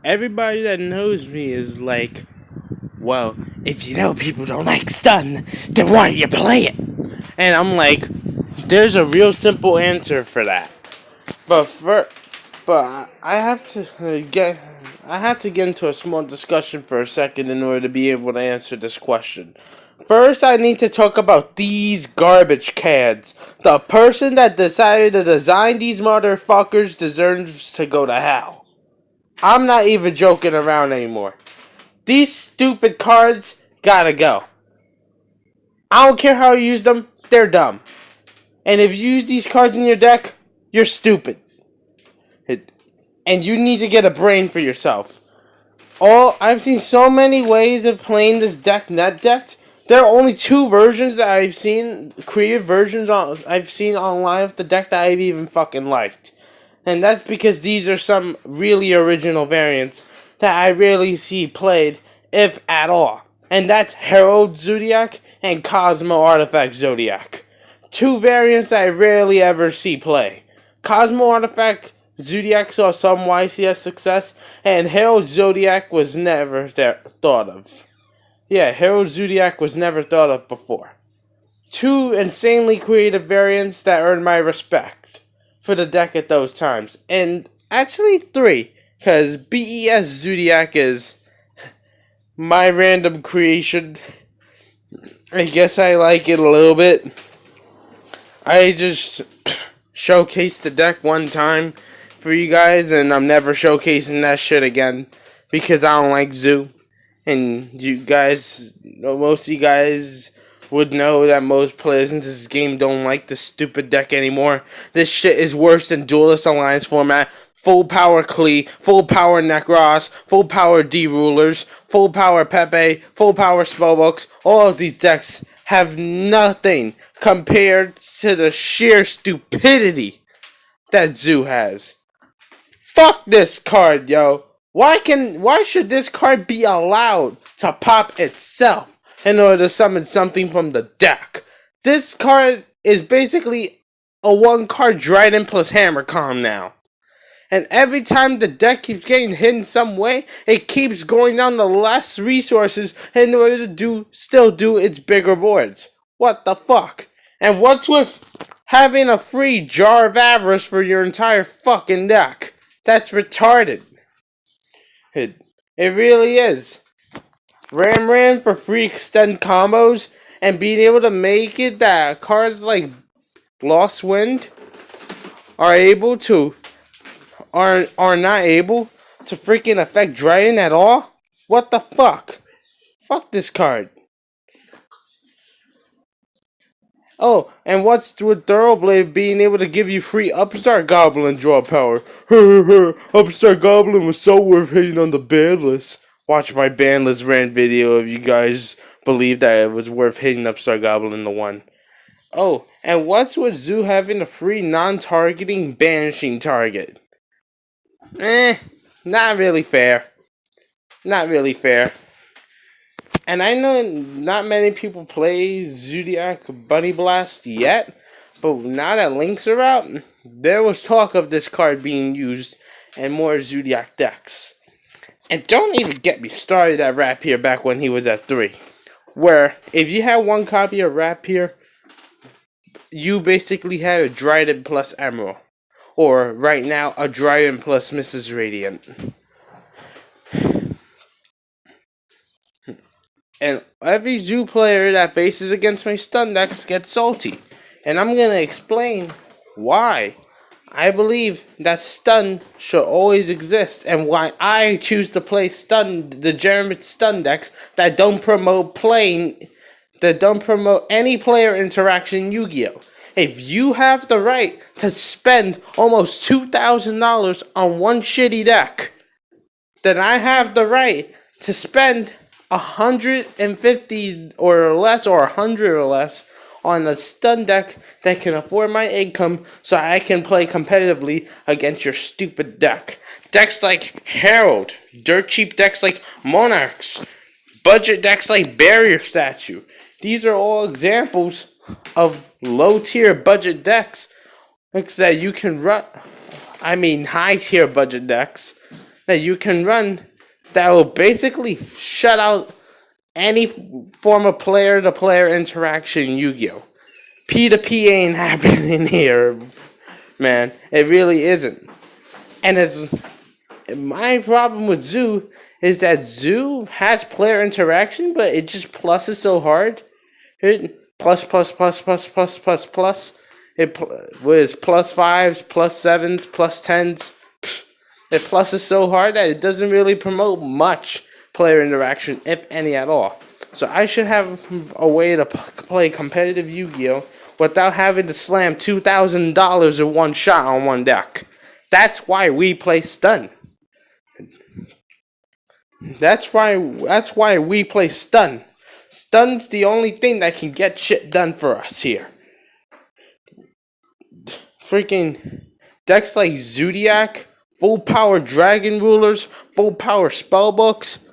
everybody that knows me is like, well, if you know people don't like stun, then why do you play it? And I'm like, there's a real simple answer for that. But I have to get into a small discussion for a second in order to be able to answer this question. First, I need to talk about these garbage cans. The person that decided to design these motherfuckers deserves to go to hell. I'm not even joking around anymore. These stupid cards gotta go. I don't care how you use them, they're dumb. And if you use these cards in your deck, you're stupid. And you need to get a brain for yourself. I've seen so many ways of playing this deck, net decked. There are only two versions that I've seen, creative versions I've seen online of the deck that I've even fucking liked. And that's because these are some really original variants that I rarely see played, if at all. And that's Herald Zoodiac and Cosmo Artifact Zoodiac. Two variants I rarely ever see play. Cosmo Artifact Zoodiac saw some YCS success, and Herald Zoodiac was never thought of. Yeah, Herald Zoodiac was never thought of before. Two insanely creative variants that earned my respect for the deck at those times. And actually three, because BES Zoodiac is my random creation. I guess I like it a little bit. I just showcased the deck one time for you guys, and I'm never showcasing that shit again because I don't like Zoo. And you guys, most of you guys would know that most players in this game don't like this stupid deck anymore. This shit is worse than Duelist Alliance format. Full power Klee, full power Necros, full power D-Rulers, full power Pepe, full power Spellbooks. All of these decks have nothing compared to the sheer stupidity that Zoo has. Fuck this card, yo. Why should this card be allowed to pop itself in order to summon something from the deck? This card is basically a one card Dryden plus Hammercom now. And every time the deck keeps getting hit in some way, it keeps going down to less resources in order to still do its bigger boards. What the fuck? And what's with having a free Jar of Avarice for your entire fucking deck? That's retarded. It really is. Ram for free extend combos and being able to make it that cards like Lost Wind are not able to freaking affect Dryden at all? What the fuck? Fuck this card. Oh, and what's with Thoroughblade being able to give you free Upstart Goblin draw power? Upstart Goblin was so worth hitting on the ban list. Watch my ban list rant video if you guys believe that it was worth hitting Upstart Goblin to 1. Oh, and what's with Zoo having a free non-targeting banishing target? Not really fair. Not really fair. And I know not many people play Zoodiac Bunny Blast yet, but now that links are out, there was talk of this card being used in more Zoodiac decks. And don't even get me started at Rapier back when he was at 3. Where, if you had one copy of Rapier, you basically had a Dryden plus Emerald. Or, right now, a Dryden plus Mrs. Radiant. And every Zoo player that faces against my stun decks gets salty. And I'm going to explain why I believe that stun should always exist. And why I choose to play degenerate stun decks that don't promote any player interaction in Yu-Gi-Oh! If you have the right to spend almost $2,000 on one shitty deck, then I have the right to spend $150 or less, or $100 or less, on a stun deck that can afford my income so I can play competitively against your stupid deck. Decks like Herald, dirt cheap decks like Monarchs, budget decks like Barrier Statue. These are all examples of low tier budget decks that you can run. I mean high tier budget decks that you can run that will basically shut out any form of player-to-player interaction in Yu-Gi-Oh! P2P ain't happening here, man. It really isn't. And my problem with Zoo is that Zoo has player interaction, but it just pluses so hard. Plus. It was plus 5s, plus 7s, plus 10s. It pluses so hard that it doesn't really promote much player interaction, if any at all. So I should have a way to play competitive Yu-Gi-Oh! Without having to slam $2,000 in one shot on one deck. That's why we play Stun. That's why we play Stun. Stun's the only thing that can get shit done for us here. Freaking decks like ZOODIAC, full power Dragon Rulers, full power Spellbooks,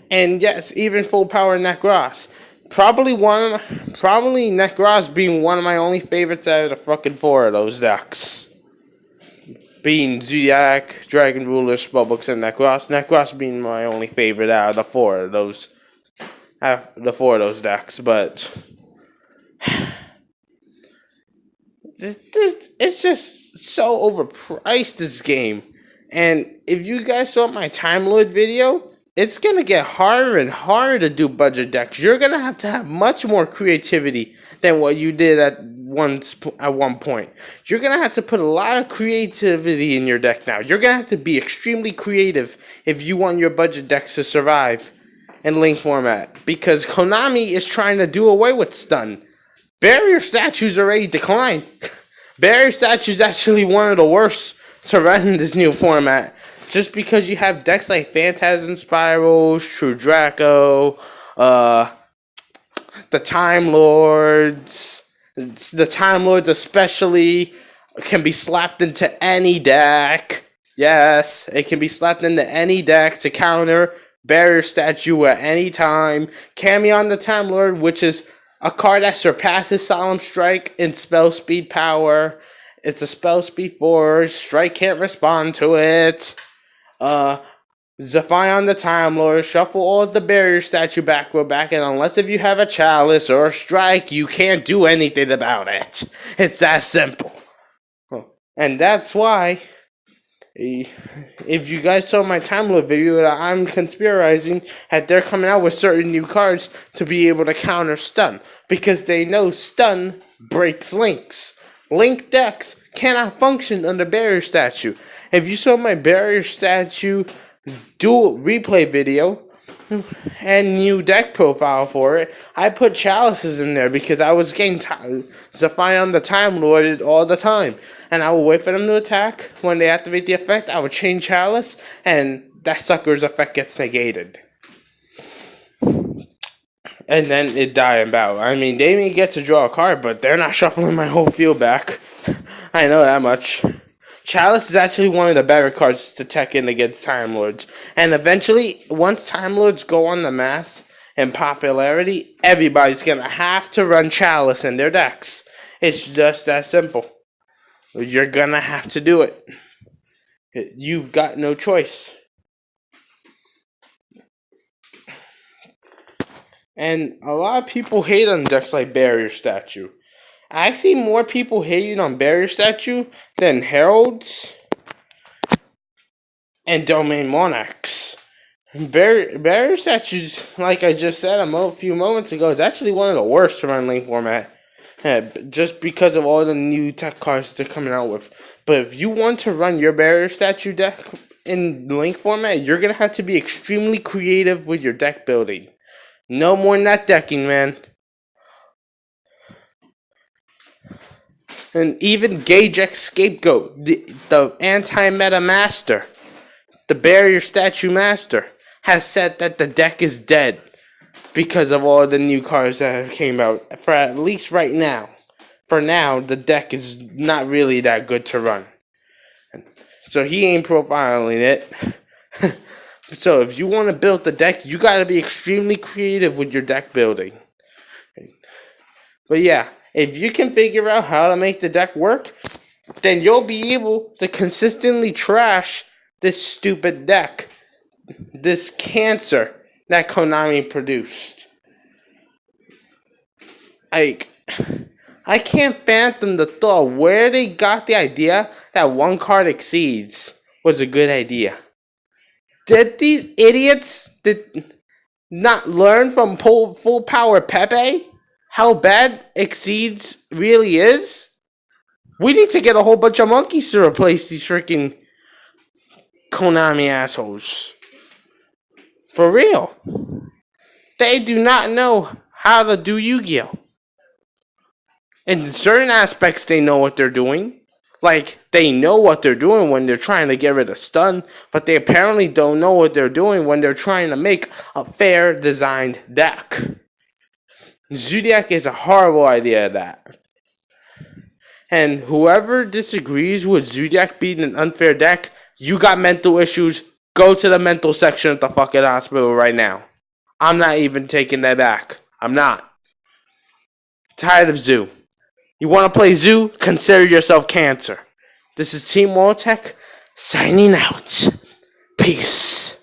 and yes, even full power Nekros. Probably Nekros being one of my only favorites out of the fucking 4 of those decks. Being ZOODIAC, Dragon Ruler, Spellbooks, and Nekros. Nekros being my only favorite out of the 4 of those decks, but it's just so overpriced, this game. And if you guys saw my Time Lord video, it's going to get harder and harder to do budget decks. You're going to have much more creativity than what you did at one point. You're going to have to put a lot of creativity in your deck now. You're going to have to be extremely creative if you want your budget decks to survive in Link format. Because Konami is trying to do away with Stun. Barrier statues already declined. Barrier statues actually one of the worst to run in this new format. Just because you have decks like Phantasm Spirals, True Draco, the Time Lords. The Time Lords especially can be slapped into any deck. Yes, it can be slapped into any deck to counter Barrier Statue at any time. Camion the Time Lord, which is a card that surpasses Solemn Strike in spell speed power. It's a spell speed 4. Strike can't respond to it. Zephion the Time Lord, shuffle all the Barrier Statue back, and unless if you have a Chalice or a Strike, you can't do anything about it. It's that simple. And that's why, if you guys saw my Time Lord video, that I'm conspirizing that they're coming out with certain new cards to be able to counter Stun. Because they know Stun breaks Links. Link decks cannot function under Barrier Statue. If you saw my Barrier Statue dual replay video and new deck profile for it, I put Chalices in there because I was getting Zephion the Time Lord all the time. And I would wait for them to attack. When they activate the effect, I would chain Chalice, and that sucker's effect gets negated. And then it die and bow. I mean, they may get to draw a card, but they're not shuffling my whole field back. I know that much. Chalice is actually one of the better cards to tech in against Time Lords. And eventually, once Time Lords go on the mass in popularity, everybody's going to have to run Chalice in their decks. It's just that simple. You're going to have to do it. You've got no choice. And a lot of people hate on decks like Barrier Statue. I see more people hating on Barrier Statue than Heralds and Domain Monarchs. Barrier Statues, like I just said a few moments ago, is actually one of the worst to run Link format. Just because of all the new tech cards they're coming out with. But if you want to run your Barrier Statue deck in Link format, you're going to have to be extremely creative with your deck building. No more net decking, man. And even Gage X Scapegoat, the anti-meta master, the Barrier Statue master, has said that the deck is dead because of all the new cards that have came out. For at least right now. For now, the deck is not really that good to run. So he ain't profiling it. So if you want to build the deck, you got to be extremely creative with your deck building. But yeah, if you can figure out how to make the deck work, then you'll be able to consistently trash this stupid deck, this cancer that Konami produced. Like, I can't fathom the thought where they got the idea that one card exceeds was a good idea. Did these idiots not learn from Full Power Pepe how bad exceeds really is? We need to get a whole bunch of monkeys to replace these freaking Konami assholes. For real. They do not know how to do Yu-Gi-Oh! In certain aspects, they know what they're doing. Like, they know what they're doing when they're trying to get rid of stun, but they apparently don't know what they're doing when they're trying to make a fair designed deck. ZOODIAC is a horrible idea of that. And whoever disagrees with ZOODIAC being an unfair deck, you got mental issues. Go to the mental section at the fucking hospital right now. I'm not even taking that back. I'm not. Tired of Zoo. You want to play Zoo? Consider yourself cancer. This is Team Walltech signing out. Peace.